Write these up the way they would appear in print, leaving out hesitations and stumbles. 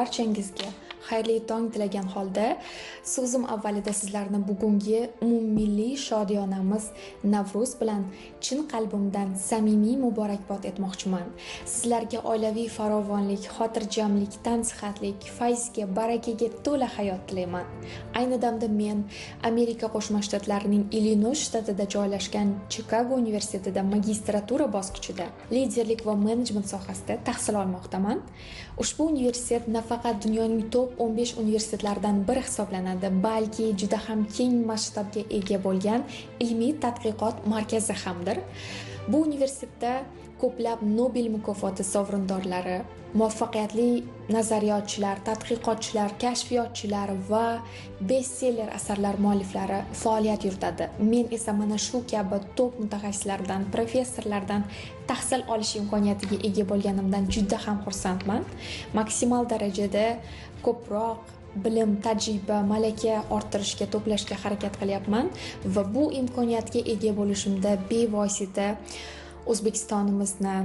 barchangizga xayrli tong tilagan holda so'zim avvalida sizlarni bugungi umummilliy shodiyonamiz Navruz bilan chin qalbimdan samimiy muborakbod etmoqchiman. Sizlarga oilaviy farovonlik, xotirjamlik, tansihatlik, fayzga, barakaga to'la hayot tilayman. Ayni damda men Amerika Qo'shma Shtatlarining Illinoys shtatida joylashgan Chikago universitetida magistratura bosqichida liderlik va menejment sohasida tahsil olmoqdaman. Ushbu universitet nafaqat dunyoning top 15 universitetlaridan biri hisoblanadi, balki juda ham keng masshtabga ega bo'lgan ilmiy tadqiqot markazi hamdir. Bu universitetda ko'plab Nobel mukofoti sovrindorlari, muvaffaqiyatli nazariyotchilar, tadqiqotchilar, kashfiyotchilar va bestseller asarlar mualliflari faoliyat yuritadi. Men esa mana shu kabi top mutaxassislardan, professorlardan tahsil olish imkoniyatiga ega bo'lganimdan juda ham xursandman. Maksimal darajada ko'proq bilim, tajriba, malaka orttirishga, to'plashga harakat qilyapman va bu imkoniyatga ega bo'lishimda bevosita O'zbekistonimizni,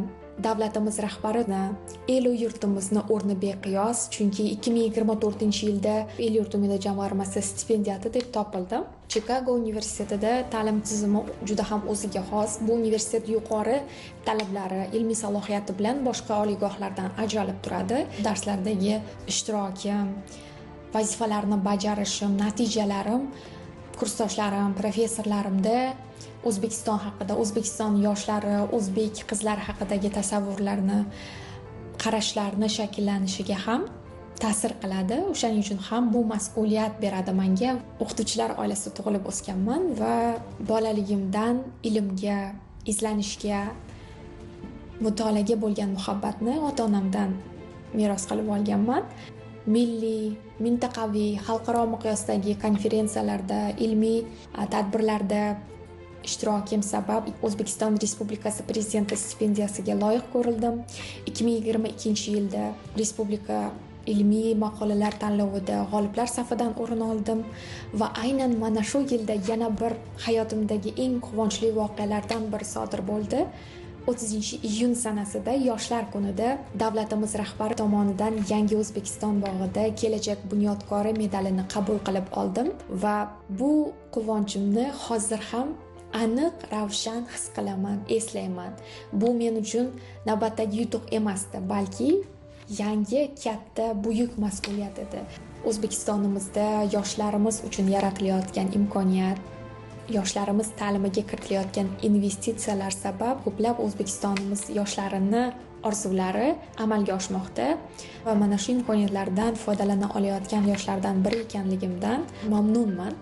davlatimiz rahbarini, el u yurtimizni o'rni beqiyos, chunki 2024-yilda el yurt umidi jamg'armasi stipendiyati deb topildi. Chikago universitetida ta'lim tizimi juda ham o'ziga xos. Bu universitet yuqori talablari, ilmiy salohiyati bilan boshqa oliygohlardan ajralib turadi. Darslardagi ishtirokim, vazifalarni bajarishim, natijalarim, kursdoshlarim, professorlarimda O'zbekiston haqida, O'zbekiston yoshlari, o'zbek qizlari haqidagi tasavvurlarni, qarashlarni shakllanishiga ham ta'sir qiladi. O'shaning uchun ham bu mas'uliyat beradi menga. O'qituvchilar oilasida tug'ilib o'sganman va bolaligimdan ilmga, izlanishga, mutolaaga bo'lgan muhabbatni ota-onamdan meros qilib olganman. Milliy, mintaqaviy, xalqaro miqyosdagi konferensiyalarda, ilmiy tadbirlarda ishtirokim sabab O'zbekiston Respublikasi Prezidenti stipendiyasiga loyiq ko'rildim. 2022-yilda Respublika ilmiy maqolalar tanlovida g'oliblar safidan o'rin oldim va aynan mana shu yilda yana bir hayotimdagi eng quvonchli voqealardan biri sodir bo'ldi. 30-iyun sanasida Yoshlar kunida davlatimiz rahbari tomonidan Yangi O'zbekiston bog'ida kelajak bunyodkori medalini qabul qilib oldim va bu quvonchimni hozir ham aniq, ravshan his qilaman, eslayman. Bu men uchun navbatdagi yutuq emasdi, balki yangi, katta, buyuk mas'uliyat edi. O'zbekistonimizda yoshlarimiz uchun yaratilayotgan imkoniyat, yoshlarimiz ta'limiga kiritilayotgan investitsiyalar sabab ko'plab O'zbekistonimiz yoshlarini orzulari amalga oshmoqda va mana shu imkoniyatlardan foydalana olayotgan yoshlardan biri ekanligimdan mamnunman.